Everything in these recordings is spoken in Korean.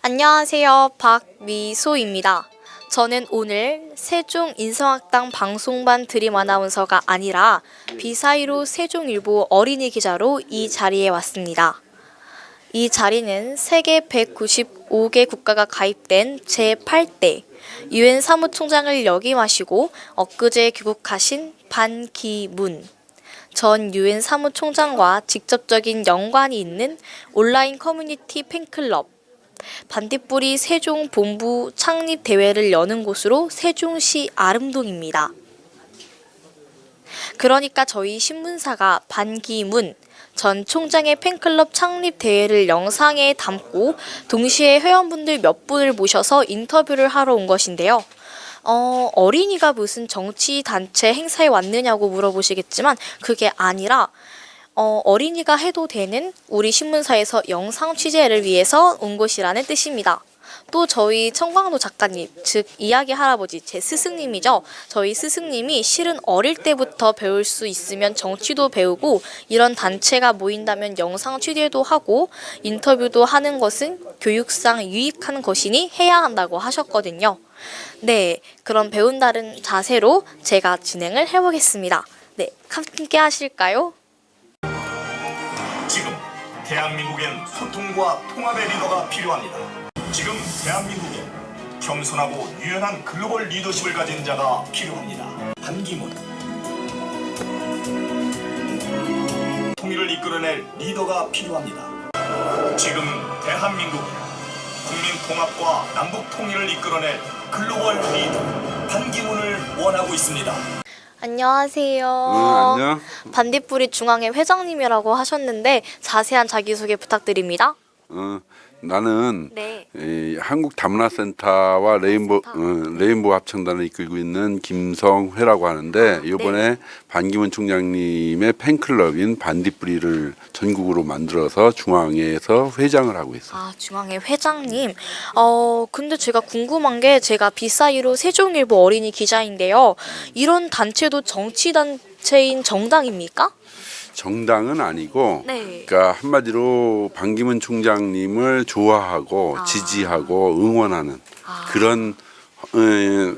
안녕하세요. 박미소입니다. 저는 오늘 세종 인성학당 방송반 드림 아나운서가 아니라 비사이로 세종일보 어린이 기자로 이 자리에 왔습니다. 이 자리는 세계 195개 국가가 가입된 제8대 유엔 사무총장을 역임하시고 엊그제 귀국하신 반기문 전 유엔 사무총장과 직접적인 연관이 있는 온라인 커뮤니티 팬클럽 반딧불이 세종본부 창립 대회를 여는 곳으로 세종시 아름동입니다. 그러니까 저희 신문사가 반기문 전 총장의 팬클럽 창립 대회를 영상에 담고 동시에 회원분들 몇 분을 모셔서 인터뷰를 하러 온 것인데요. 어린이가 무슨 정치 단체 행사에 왔느냐고 물어보시겠지만 그게 아니라 어린이가 해도 되는 우리 신문사에서 영상 취재를 위해서 온 곳이라는 뜻입니다. 또 저희 청광도 작가님, 즉 이야기 할아버지, 제 스승님이죠. 저희 스승님이 실은 어릴 때부터 배울 수 있으면 정치도 배우고 이런 단체가 모인다면 영상 취재도 하고 인터뷰도 하는 것은 교육상 유익한 것이니 해야 한다고 하셨거든요. 네, 그럼 배운다는 자세로 제가 진행을 해보겠습니다. 네, 함께 하실까요? 지금 대한민국엔 소통과 통합의 리더가 필요합니다. 지금 대한민국엔 겸손하고 유연한 글로벌 리더십을 가진 자가 필요합니다. 반기문 통일을 이끌어낼 리더가 필요합니다. 지금 대한민국은 국민 통합과 남북 통일을 이끌어낼 글로벌 리더 반기문을 원하고 있습니다. 안녕하세요. 안녕. 반딧불이 중앙회 회장님이라고 하셨는데 자세한 자기소개 부탁드립니다. 나는 네. 한국 다문화센터와 레인보우 합창단을 이끌고 있는 김성회라고 하는데 이번에 네. 반기문 총장님의 팬클럽인 반딧불이를 전국으로 만들어서 중앙회에서 회장을 하고 있어요. 아, 중앙회 회장님. 근데 제가 궁금한 게 제가 비사이로 세종일보 어린이 기자인데요. 이런 단체도 정치 단체인 정당입니까? 정당은 아니고, 네. 그러니까 한마디로 반기문 총장님을 좋아하고 지지하고 응원하는 그런 네.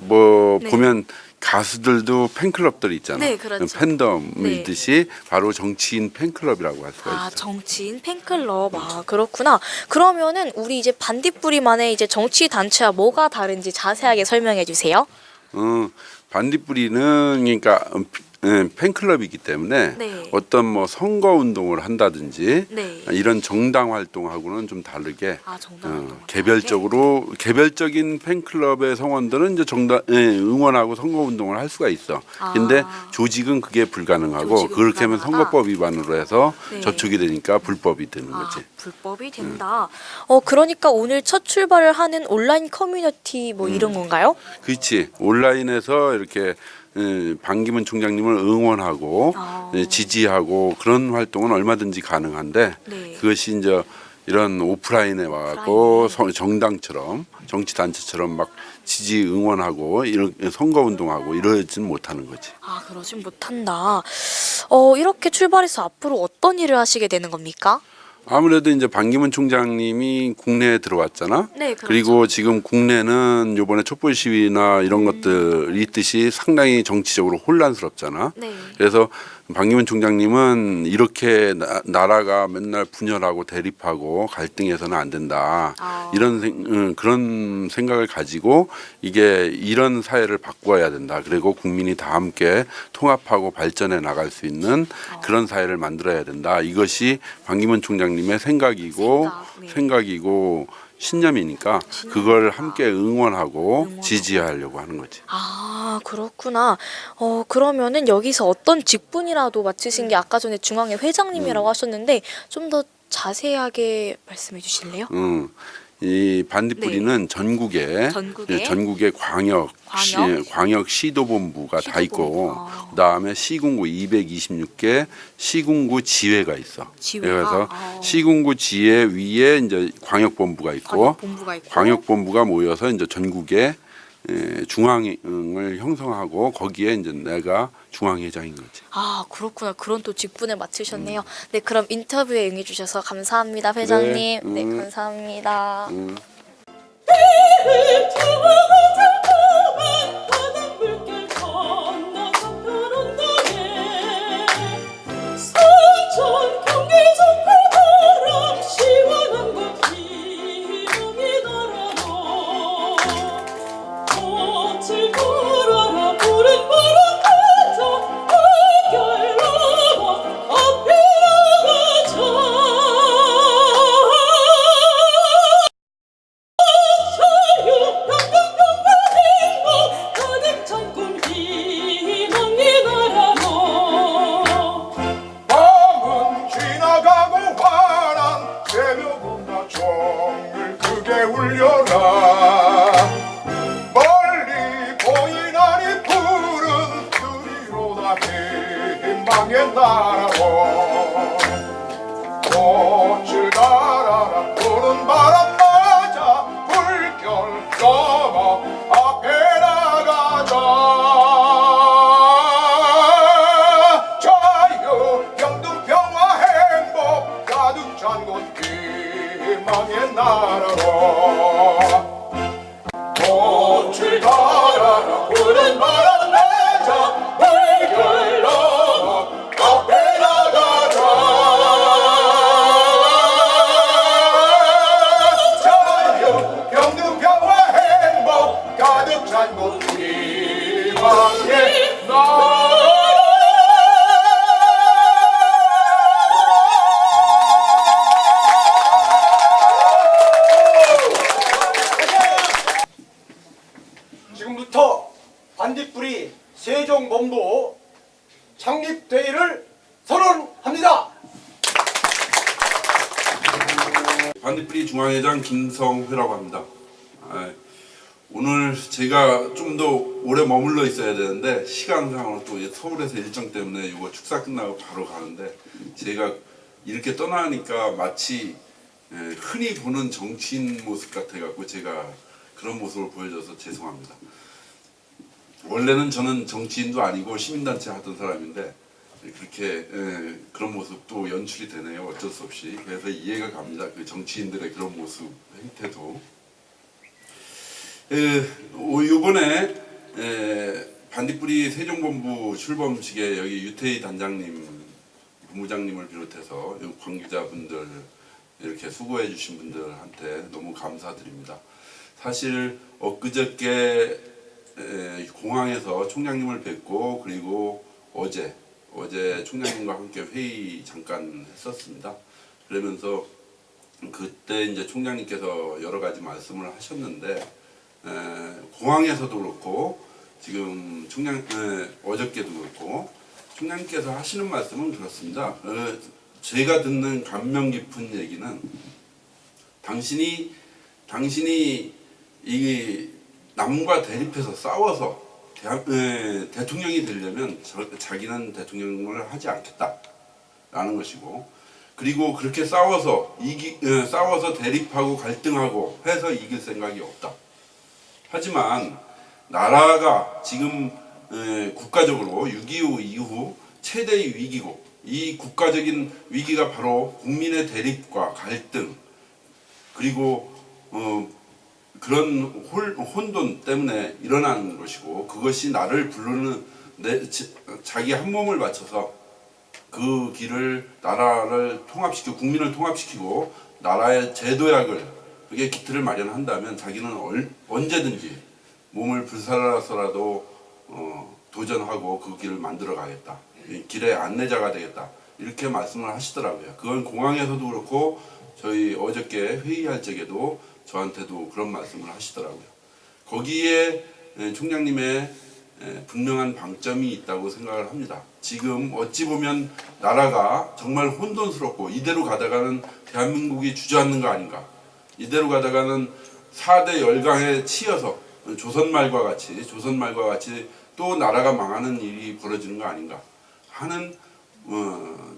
보면 가수들도 팬클럽들이 있잖아. 네, 그렇죠. 팬덤이듯이 바로 정치인 팬클럽이라고 할 수가 있어요. 정치인 팬클럽. 그렇구나. 그러면은 우리 이제 반딧불이만의 이제 정치 단체와 뭐가 다른지 자세하게 설명해 주세요. 반딧불이는 그러니까 팬클럽이기 때문에 네. 어떤 뭐 선거 운동을 한다든지 네. 이런 정당 활동하고는 좀 다르게 정당 활동하고 개별적인 팬클럽의 성원들은 이제 응원하고 선거 운동을 할 수가 있어. 근데 조직은 그게 불가능하고 조직은 그렇게 하면 불가능하다. 선거법 위반으로 해서 네. 저촉이 되니까 불법이 되는 거지. 불법이 된다. 그러니까 오늘 첫 출발을 하는 온라인 커뮤니티 뭐 이런 건가요? 그렇지. 온라인에서 이렇게 반기문 총장님을 응원하고 지지하고 그런 활동은 얼마든지 가능한데 네. 그것이 이제 이런 오프라인에 와갖고 정당처럼 정치 단체처럼 막 지지 응원하고 이런 선거 운동하고 이러지는 못하는 거지. 그러진 못한다. 이렇게 출발해서 앞으로 어떤 일을 하시게 되는 겁니까? 아무래도 이제 반기문 총장님이 국내에 들어왔잖아. 네, 그렇죠. 그리고 지금 국내는 요번에 촛불 시위나 이런 것들이 있듯이 상당히 정치적으로 혼란스럽잖아. 네. 그래서 반기문 총장님은 이렇게 나라가 맨날 분열하고 대립하고 갈등해서는 안 된다. 이런 그런 생각을 가지고 이게 이런 사회를 바꿔야 된다. 그리고 국민이 다 함께 통합하고 발전해 나갈 수 있는 그런 사회를 만들어야 된다. 이것이 반기문 총장님의 생각이고 신념이니까 그걸 함께 응원하고 지지하려고 하는 거지. 그렇구나. 그러면은 여기서 어떤 직분이라도 맡으신 게 아까 전에 중앙회 회장님이라고 하셨는데 좀 더 자세하게 말씀해 주실래요? 이 반딧불이는 전국에 광역 시도본부가 다 있고 그다음에 시군구 226개 시군구 지회가 있어. 그래서 시군구 지회 위에 이제 광역본부가 있고 광역본부가 모여서 이제 전국에 중앙을 형성하고 거기에 이제 내가 중앙회장인 거지. 아, 그렇구나. 그런 또 직분을 맡으셨네요. 네, 그럼 인터뷰에 응해주셔서 감사합니다, 회장님. 네, 감사합니다. 바닷물결 건너 한편 온다네 사천 경계선 바람 시원한 곳 희망이 날아도 꽃을 걸어라 푸른 바람 타자 한결 넘어 앞에 나가자 가득 찬 꿈 희망이 날아도 밤은 지나가고 환한 새벽보다 종을 크게 울려라 멀리 보이나니 푸른 들이로다 희망의 나라로 꽃을 달아라 푸른 바람 맞아 물결 넘어 앞에 나가자 자유 영등 평화 행복 가득 찬 곳 희망의 나라로 꽃을 달아라 푸른 바람 맞아 물결 넘어 앞에 나가자 자유 영등 평화 행복 가득 찬 곳 희망의 나라 지금부터 반딧불이 세종본부 창립대회를 선언합니다. 반딧불이 중앙회장 김성회라고 합니다. 오늘 제가 좀 더 오래 머물러 있어야 되는데 시간상으로 또 서울에서 일정 때문에 이거 축사 끝나고 바로 가는데 제가 이렇게 떠나니까 마치 흔히 보는 정치인 모습 같아갖고 제가 그런 모습을 보여줘서 죄송합니다. 원래는 저는 정치인도 아니고 시민단체 하던 사람인데 그렇게 그런 모습도 연출이 되네요. 어쩔 수 없이. 그래서 이해가 갑니다. 그 정치인들의 그런 모습 행태도. 이번에 반딧불이 세종본부 출범식에 여기 유태희 단장님, 본부장님을 비롯해서 관계자분들 이렇게 수고해 주신 분들한테 너무 감사드립니다. 사실 엊그저께 공항에서 총장님을 뵙고 그리고 어제 총장님과 함께 회의 잠깐 했었습니다. 그러면서 그때 이제 총장님께서 여러 가지 말씀을 하셨는데 공항에서도 그렇고 지금 어저께도 그렇고 총장님께서 하시는 말씀은 그렇습니다. 제가 듣는 감명 깊은 얘기는 당신이 이 남과 대립해서 싸워서 대통령이 되려면 자기는 대통령을 하지 않겠다라는 것이고, 그리고 그렇게 싸워서 대립하고 갈등하고 해서 이길 생각이 없다. 하지만 나라가 지금 국가적으로 6.25 이후 최대의 위기고, 이 국가적인 위기가 바로 국민의 대립과 갈등 그리고 그런 혼돈 때문에 일어나는 것이고, 그것이 나를 부르는 자기 한 몸을 바쳐서 그 길을 나라를 통합시키고 국민을 통합시키고 나라의 제도약을 그게 기틀을 마련한다면 자기는 언제든지 몸을 불살라서라도 도전하고 그 길을 만들어 가겠다. 길의 안내자가 되겠다. 이렇게 말씀을 하시더라고요. 그건 공항에서도 그렇고 저희 어저께 회의할 적에도 저한테도 그런 말씀을 하시더라고요. 거기에 총장님의 분명한 방점이 있다고 생각을 합니다. 지금 어찌 보면 나라가 정말 혼돈스럽고 이대로 가다가는 대한민국이 주저앉는 거 아닌가, 이대로 가다가는 4대 열강에 치여서 조선말과 같이 또 나라가 망하는 일이 벌어지는 거 아닌가 하는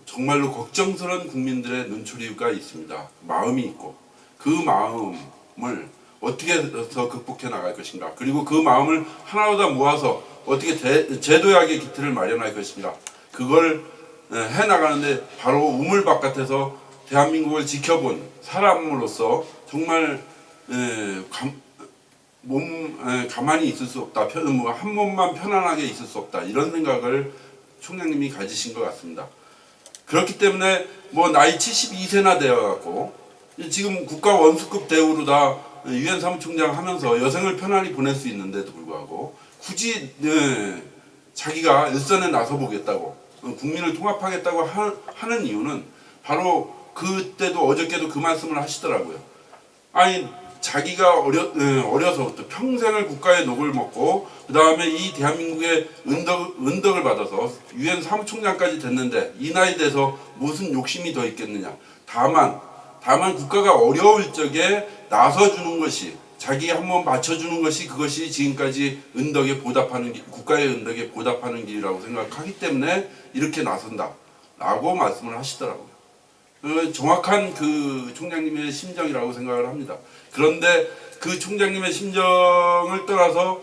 정말로 걱정스러운 국민들의 눈초리가 있습니다. 마음이 있고, 그 마음을 어떻게 해서 극복해 나갈 것인가, 그리고 그 마음을 하나로 다 모아서 어떻게 제도약의 기틀을 마련할 것인가, 그걸 해 나가는데 바로 우물 바깥에서 대한민국을 지켜본 사람으로서 정말 가만히 있을 수 없다, 한 몸만 편안하게 있을 수 없다, 이런 생각을 총장님이 가지신 것 같습니다. 그렇기 때문에 뭐 나이 72세나 되어갖고 지금 국가 원수급 대우로 다 유엔 사무총장 하면서 여생을 편안히 보낼 수 있는데도 불구하고 굳이 자기가 일선에 나서 보겠다고, 국민을 통합하겠다고 하는 이유는 바로 그때도 어저께도 그 말씀을 하시더라고요. 아니 자기가 어려서부터 평생을 국가의 녹을 먹고 그 다음에 이 대한민국의 은덕을 받아서 유엔 사무총장까지 됐는데 이 나이 돼서 무슨 욕심이 더 있겠느냐. 다만 국가가 어려울 적에 나서주는 것이, 자기 한번 맞춰주는 것이, 그것이 지금까지 국가의 은덕에 보답하는 길이라고 생각하기 때문에 이렇게 나선다라고 말씀을 하시더라고요. 정확한 그 총장님의 심정이라고 생각을 합니다. 그런데 그 총장님의 심정을 떠나서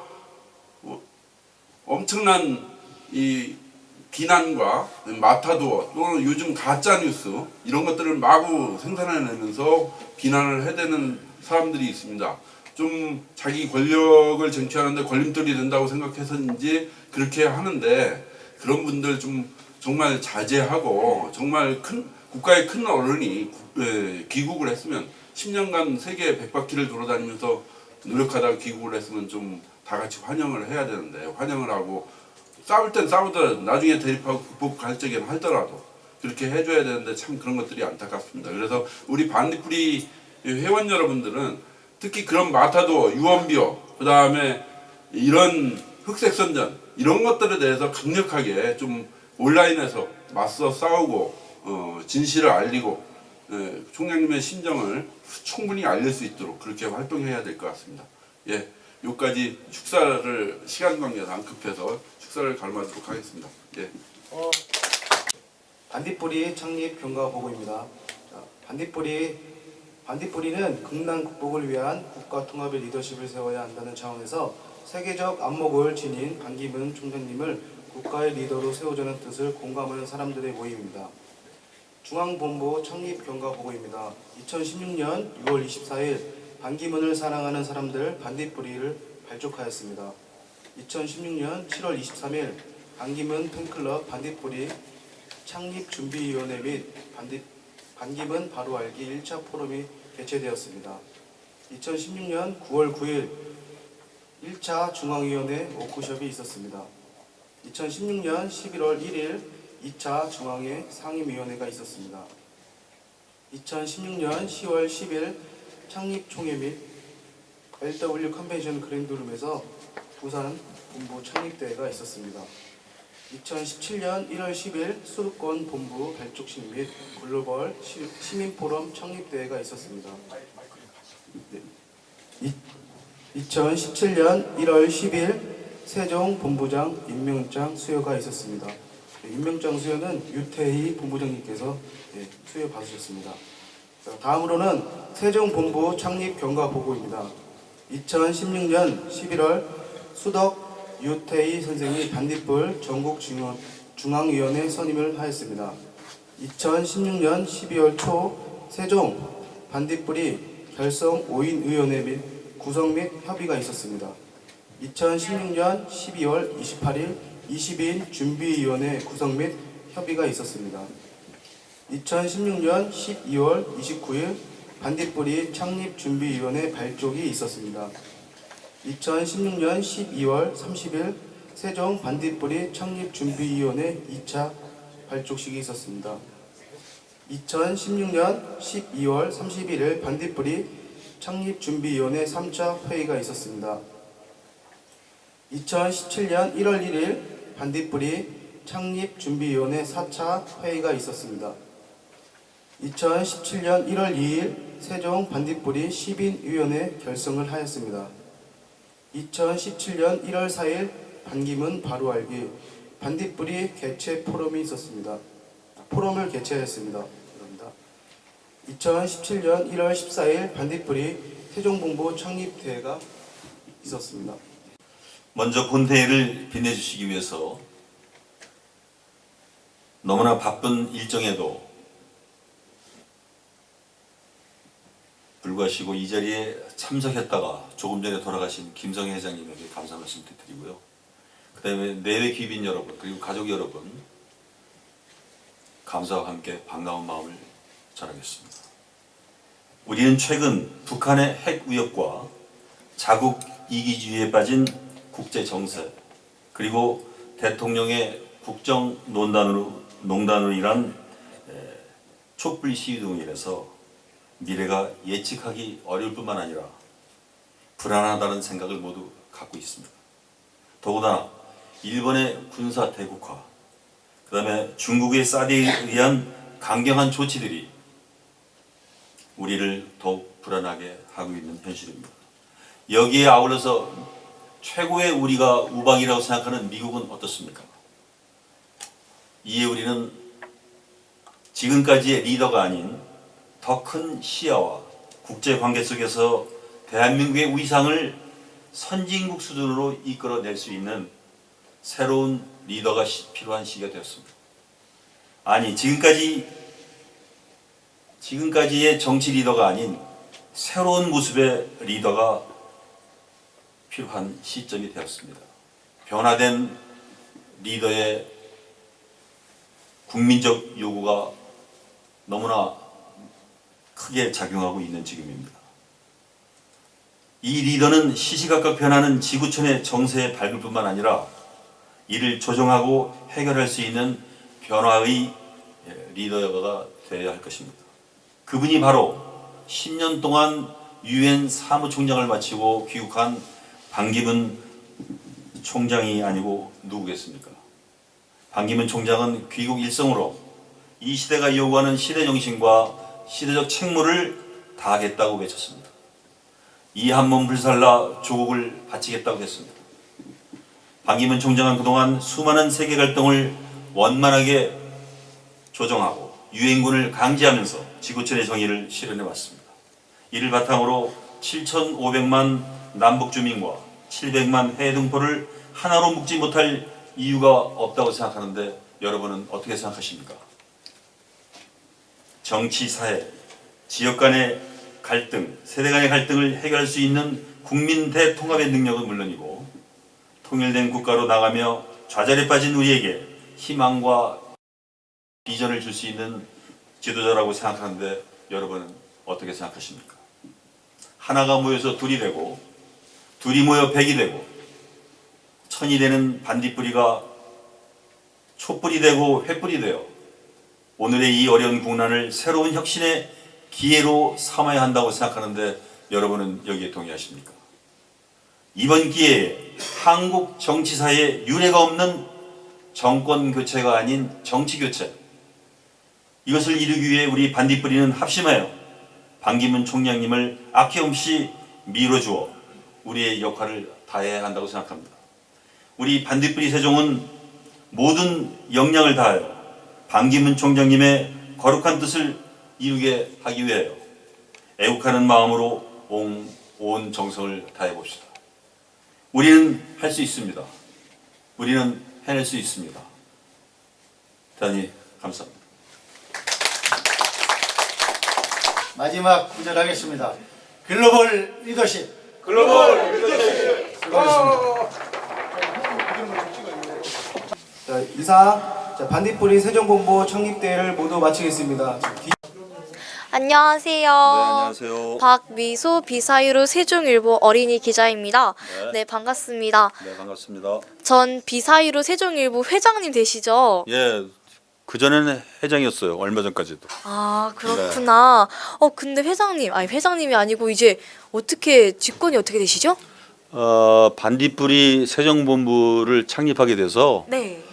엄청난 이 비난과 마타도어 또는 요즘 가짜 뉴스 이런 것들을 마구 생산해내면서 비난을 해대는 사람들이 있습니다. 좀 자기 권력을 쟁취하는데 걸림돌이 된다고 생각해서인지 그렇게 하는데, 그런 분들 좀 정말 자제하고, 정말 국가의 큰 어른이 귀국을 했으면 10년간 세계 100바퀴를 돌아다니면서 노력하다가 귀국을 했으면 좀 다 같이 환영을 해야 되는데, 환영을 하고 싸울 땐 싸우더라도 나중에 대립하고 극복할 적에는 하더라도 그렇게 해줘야 되는데 참 그런 것들이 안타깝습니다. 그래서 우리 반딧불이 회원 여러분들은 특히 그런 마타도어, 유언비어, 그 다음에 이런 흑색선전 이런 것들에 대해서 강력하게 좀 온라인에서 맞서 싸우고 진실을 알리고 총장님의 심정을 충분히 알릴 수 있도록 그렇게 활동해야 될 것 같습니다. 예, 여기까지 축사를 시간 관계가 안 급해서 축사를 가름하도록 하겠습니다. 예. 반딧불이 창립 경과 보고입니다. 반딧불이는 국난 극복을 위한 국가 통합의 리더십을 세워야 한다는 차원에서 세계적 안목을 지닌 반기문 총장님을 국가의 리더로 세우자는 뜻을 공감하는 사람들의 모임입니다. 중앙본부 창립 경과 보고입니다. 2016년 6월 24일 반기문을 사랑하는 사람들 반딧불이를 발족하였습니다. 2016년 7월 23일 반기문 팬클럽 반딧불이 창립준비위원회 및 반기문 바로 알기 1차 포럼이 개최되었습니다. 2016년 9월 9일 1차 중앙위원회 워크숍이 있었습니다. 2016년 11월 1일 2차 중앙회 상임위원회가 있었습니다. 2016년 10월 10일 창립총회 및 LW 컨벤션 그랜드룸에서 부산 본부 창립대회가 있었습니다. 2017년 1월 10일 수도권 본부 발족식 및 글로벌 시민포럼 창립대회가 있었습니다. 2017년 1월 10일 세종 본부장 임명장 수여가 있었습니다. 임명장 수여는 유태희 본부장님께서 수여 받으셨습니다. 다음으로는 세종 본부 창립 경과 보고입니다. 2016년 11월 수덕 유태희 선생이 반딧불 전국 중앙위원회 선임을 하였습니다. 2016년 12월 초 세종 반딧불이 결성 5인 의원회 및 구성 및 협의가 있었습니다. 2016년 12월 28일 20인 준비위원회 구성 및 협의가 있었습니다. 2016년 12월 29일 반딧불이 창립준비위원회 발족이 있었습니다. 2016년 12월 30일 세종 반딧불이 창립준비위원회 2차 발족식이 있었습니다. 2016년 12월 31일 반딧불이 창립준비위원회 3차 회의가 있었습니다. 2017년 1월 1일 반딧불이 창립준비위원회 4차 회의가 있었습니다. 2017년 1월 2일 세종 반딧불이 10인위원회 결성을 하였습니다. 2017년 1월 4일 반기문 바로 알기 반딧불이 개최 포럼이 있었습니다. 포럼을 개최하였습니다. 2017년 1월 14일 반딧불이 세종본부 창립대회가 있었습니다. 먼저 본대회를 빛내주시기 위해서 너무나 바쁜 일정에도 불구하시고 이 자리에 참석했다가 조금 전에 돌아가신 김성희 회장님에게 감사 말씀 드리고요. 그 다음에 내외 귀빈 여러분 그리고 가족 여러분 감사와 함께 반가운 마음을 전하겠습니다. 우리는 최근 북한의 핵 위협과 자국 이기주의에 빠진 국제 정세 그리고 대통령의 국정 농단으로 인한 촛불 시위 등으로 인해서 미래가 예측하기 어려울 뿐만 아니라 불안하다는 생각을 모두 갖고 있습니다. 더구나 일본의 군사 대국화, 그 다음에 중국의 사드에 의한 강경한 조치들이 우리를 더욱 불안하게 하고 있는 현실입니다. 여기에 아울러서 최고의 우리가 우방이라고 생각하는 미국은 어떻습니까? 이에 우리는 지금까지의 리더가 아닌 더 큰 시야와 국제관계 속에서 대한민국의 위상을 선진국 수준으로 이끌어낼 수 있는 새로운 리더가 필요한 시기가 되었습니다. 아니 지금까지의 정치 리더가 아닌 새로운 모습의 리더가 필요한 시점이 되었습니다. 변화된 리더의 국민적 요구가 너무나 크게 작용하고 있는 지금입니다. 이 리더는 시시각각 변하는 지구촌의 정세에 밝을 뿐만 아니라 이를 조정하고 해결할 수 있는 변화의 리더가 되어야 할 것입니다. 그분이 바로 10년 동안 유엔 사무총장을 마치고 귀국한 반기문 총장이 아니고 누구겠습니까? 반기문 총장은 귀국 일성으로 이 시대가 요구하는 시대 정신과 시대적 책무를 다하겠다고 외쳤습니다. 이 한 몸 불살라 조국을 바치겠다고 했습니다. 반기문 총장은 그동안 수많은 세계 갈등을 원만하게 조정하고 유엔군을 강제하면서 지구촌의 정의를 실현해 왔습니다. 이를 바탕으로 7,500만 남북 주민과 700만 해외 동포를 하나로 묶지 못할 이유가 없다고 생각하는데 여러분은 어떻게 생각하십니까? 정치, 사회, 지역 간의 갈등, 세대 간의 갈등을 해결할 수 있는 국민 대통합의 능력은 물론이고 통일된 국가로 나가며 좌절에 빠진 우리에게 희망과 비전을 줄 수 있는 지도자라고 생각하는데 여러분은 어떻게 생각하십니까? 하나가 모여서 둘이 되고 둘이 모여 백이 되고 천이 되는 반딧불이가 촛불이 되고 횃불이 되어 오늘의 이 어려운 국난을 새로운 혁신의 기회로 삼아야 한다고 생각하는데 여러분은 여기에 동의하십니까? 이번 기회에 한국 정치사에 유례가 없는 정권 교체가 아닌 정치 교체, 이것을 이루기 위해 우리 반딧불이는 합심하여 반기문 총장님을 아낌없이 밀어주어 우리의 역할을 다해야 한다고 생각합니다. 우리 반딧불이 세종은 모든 역량을 다하여 반기문 총장님의 거룩한 뜻을 이루게 하기 위하여 애국하는 마음으로 온 정성을 다해 봅시다. 우리는 할 수 있습니다. 우리는 해낼 수 있습니다. 대단히 감사합니다. 마지막 구절하겠습니다. 글로벌 리더십. 자, 이상 반딧불이 세종본부 창립대회를 모두 마치겠습니다. 안녕하세요. 안녕하세요. 박미소 비사유로 세종일보 어린이 기자입니다. 네, 반갑습니다. 네, 반갑습니다. 전 비사유로 세종일보 회장님 되시죠? 예, 그전에는 회장이었어요. 얼마 전까지도. 아, 그렇구나. 근데 회장님이 아니고 이제 직권이 어떻게 되시죠? 반딧불이 세종본부를 창립하게 돼서 네.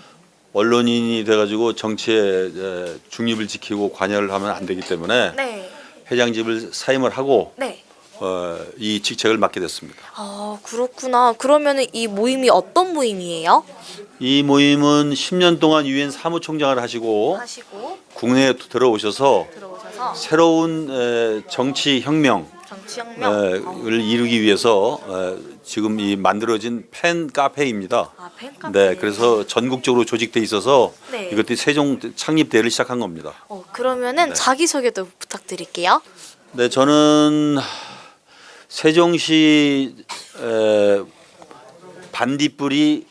언론인이 돼가지고 정치에 중립을 지키고 관여를 하면 안 되기 때문에 네. 회장직을 사임을 하고 네. 이 직책을 맡게 됐습니다. 아, 그렇구나. 그러면은 이 모임이 어떤 모임이에요? 이 모임은 10년 동안 유엔 사무총장을 하시고 하시고 국내에 들어오셔서 들어오셔서 새로운 정치 혁명, 정치혁명. 을 이루기 위해서 지금 이 만들어진 팬 카페입니다. 아, 팬카페. 네, 그래서 전국적으로 조직돼 있어서 네. 이것들이 세종 창립대회를 시작한 겁니다. 그러면은 자기소개도 부탁드릴게요. 네, 저는 세종시 반딧불이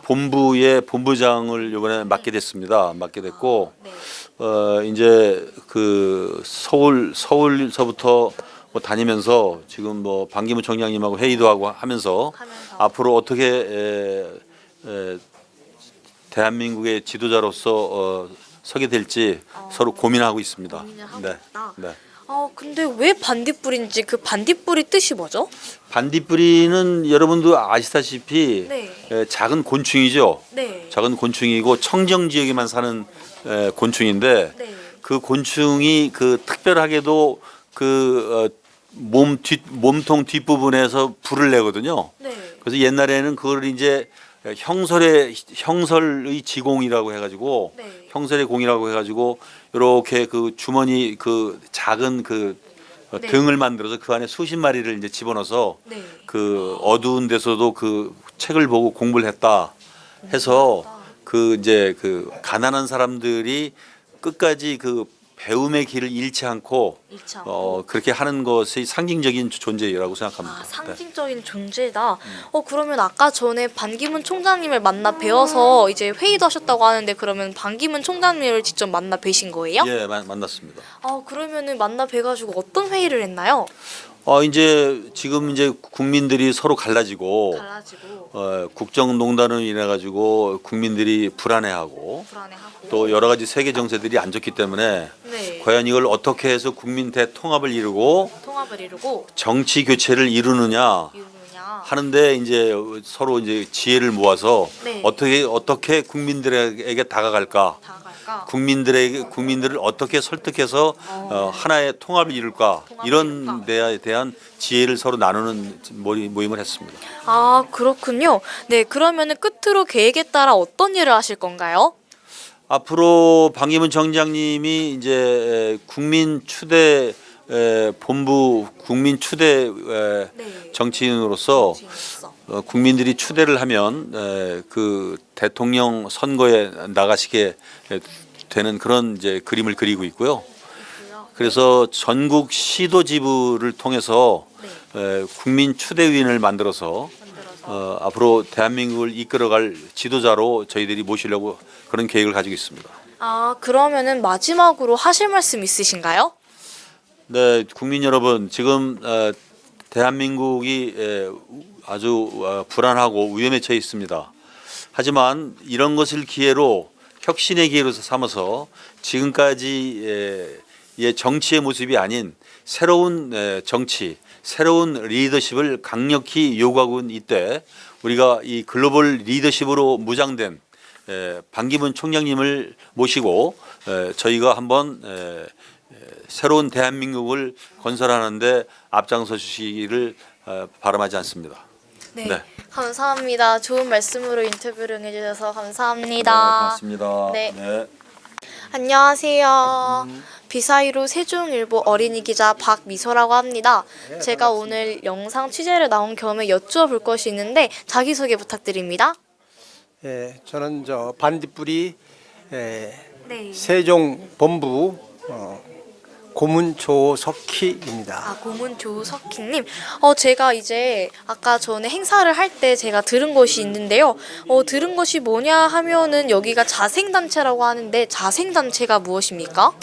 본부의 본부장을 이번에 맡게 됐습니다. 맡게 됐고 네. 이제 그 서울서부터 뭐 다니면서 지금 뭐 반기문 총장님하고 회의도 하고 하면서 앞으로 어떻게 대한민국의 지도자로서 서게 될지 서로 고민하고 있습니다. 고민을 하고 네. 있다. 네. 근데 왜 반딧불인지 그 반딧불이 뜻이 뭐죠? 반딧불이는 여러분도 아시다시피 네. 작은 곤충이죠. 네. 작은 곤충이고 청정 지역에만 사는 곤충인데 네. 그 곤충이 그 특별하게도 그 몸통 뒷부분에서 불을 내거든요. 네. 그래서 옛날에는 그걸 이제 형설의 지공이라고 해가지고 네. 형설의 공이라고 해가지고 이렇게 그 주머니 그 작은 그 네. 등을 만들어서 그 안에 수십 마리를 이제 집어넣어서 네. 그 어두운 데서도 그 책을 보고 공부를 했다 해서 그 이제 그 가난한 사람들이 끝까지 그 배움의 길을 잃지 않고 잃지 않고. 그렇게 하는 것이 상징적인 존재라고 생각합니다. 상징적인 존재다. 그러면 아까 전에 반기문 총장님을 만나 뵈어서 이제 회의도 하셨다고 하는데 그러면 반기문 총장님을 직접 만나 뵈신 거예요? 예, 만났습니다. 그러면은 만나 뵈가지고 어떤 회의를 했나요? 이제 지금 이제 국민들이 서로 갈라지고 국정농단으로 인해 가지고 국민들이 불안해하고 불안해하고. 또 여러 가지 세계 정세들이 안 좋기 때문에 네. 과연 이걸 어떻게 해서 국민 대통합을 이루고 통합을 이루고 정치 교체를 이루느냐 이루느냐. 하는데 이제 서로 이제 지혜를 모아서 네. 어떻게 국민들에게 다가갈까? 다가갈까? 국민들을 어떻게 설득해서 하나의 통합을 이룰까? 이런 이룰까? 데에 대한 지혜를 서로 나누는 모임을 했습니다. 그렇군요. 네, 그러면은 끝으로 계획에 따라 어떤 일을 하실 건가요? 앞으로 반기문 총장님이 이제 국민 추대 네. 정치인으로서 국민들이 추대를 하면 그 대통령 선거에 나가시게 되는 그런 이제 그림을 그리고 있고요. 그래서 전국 시도 지부를 통해서 국민 추대위원을 만들어서 앞으로 대한민국을 이끌어갈 지도자로 저희들이 모시려고 그런 계획을 가지고 있습니다. 그러면은 마지막으로 하실 말씀 있으신가요? 네, 국민 여러분, 지금 대한민국이 아주 불안하고 위험에 처해 있습니다. 하지만 이런 것을 기회로 혁신의 기회로 삼아서 지금까지의 정치의 모습이 아닌 새로운 정치, 새로운 리더십을 강력히 요구하고 있는 이때 우리가 이 글로벌 리더십으로 무장된 반기문 총장님을 모시고 저희가 한번 새로운 대한민국을 건설하는데 앞장서 주시기를 바람하지 않습니다. 네. 감사합니다. 좋은 말씀으로 인터뷰를 응해주셔서 감사합니다. 고맙습니다. 네. 안녕하세요. 비사이로 세종일보 어린이 기자 박미소라고 합니다. 제가 오늘 영상 취재를 나온 겸해 여쭈어볼 것이 있는데 자기소개 부탁드립니다. 저는 반딧불이 네. 세종 본부 고문 조석희입니다. 고문 조석희님. 제가 이제 아까 전에 행사를 할 때 제가 들은 것이 있는데요. 들은 것이 뭐냐 하면은 여기가 자생단체라고 하는데 자생단체가 무엇입니까?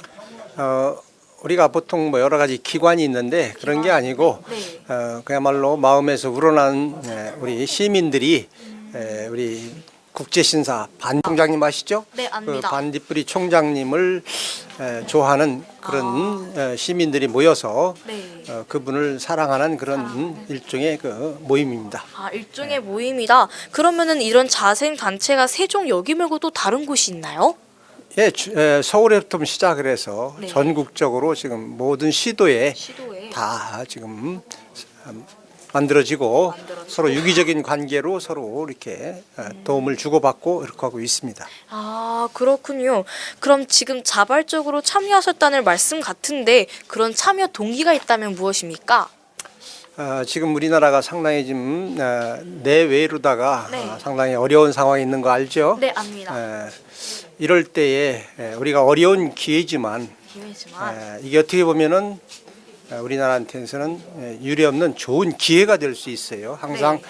우리가 보통 여러 가지 기관이 있는데 그런 게 아니고 네. 그야말로 마음에서 우러난 우리 시민들이 우리 국제신사 반 총장님 아시죠? 네, 압니다. 그 반딧불이 총장님을 좋아하는 그런 시민들이 모여서 네. 그분을 사랑하는 그런 일종의 그 모임입니다. 일종의 모임이다. 그러면은 이런 자생 단체가 세종여기 말고 또 다른 곳이 있나요? 서울에부터 시작을 해서 네. 전국적으로 지금 모든 시도에 시도에 다 지금 만들어지고 서로 유기적인 관계로 서로 이렇게 도움을 주고받고 이렇게 하고 있습니다. 아, 그렇군요. 그럼 지금 자발적으로 참여하셨다는 말씀 같은데 그런 참여 동기가 있다면 무엇입니까? 지금 우리나라가 상당히 지금 내외로다가 네. 상당히 어려운 상황에 있는 거 알죠? 네, 압니다. 이럴 때에 우리가 어려운 기회지만 기회지만 이게 어떻게 보면은 우리나라한테서는 유례없는 좋은 기회가 될 수 있어요. 항상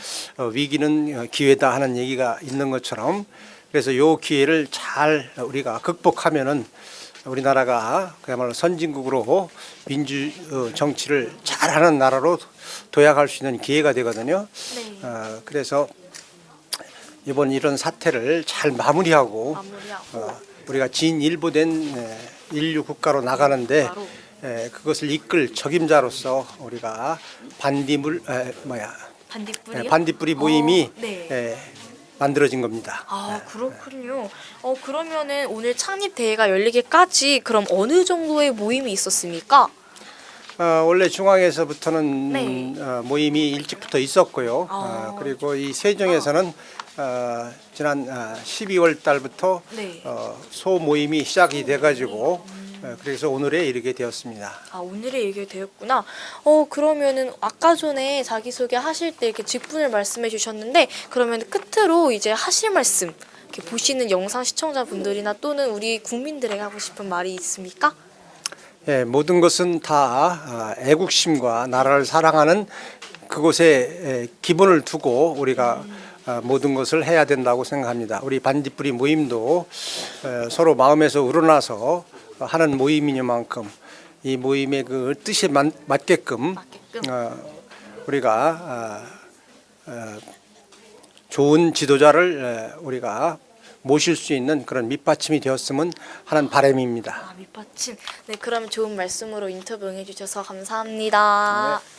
위기는 기회다 하는 얘기가 있는 것처럼 그래서 이 기회를 잘 우리가 극복하면은 우리나라가 그야말로 선진국으로 민주 정치를 잘하는 나라로 도약할 수 있는 기회가 되거든요. 네. 그래서 이번 이런 사태를 잘 마무리하고 우리가 진일보된 인류 국가로 나가는데 그것을 이끌 적임자로서 우리가 반딧불이 모임이 네. 만들어진 겁니다. 아, 그렇군요. 그러면은 오늘 창립 대회가 열리기까지 그럼 어느 정도의 모임이 있었습니까? 원래 중앙에서부터는 네. 모임이 일찍부터 있었고요. 그리고 이 세종에서는 지난 12월 달부터 네. 소 모임이 시작이 돼가지고 그래서 오늘에 이르게 되었습니다. 아, 오늘의 얘기가 되었구나. 그러면은 아까 전에 자기소개 하실 때 이렇게 직분을 말씀해 주셨는데 그러면 끝으로 이제 하실 말씀, 이렇게 보시는 영상 시청자분들이나 또는 우리 국민들에게 하고 싶은 말이 있습니까? 예, 모든 것은 다 애국심과 나라를 사랑하는 그곳에 기본을 두고 우리가 모든 것을 해야 된다고 생각합니다. 우리 반딧불이 모임도 서로 마음에서 우러나서 하는 모임이니만큼 이 모임의 그 뜻에 맞게끔 우리가 좋은 지도자를 우리가 모실 수 있는 그런 밑받침이 되었으면 하는 바람입니다. 밑받침. 네, 그럼 좋은 말씀으로 인터뷰 응해주셔서 감사합니다. 네.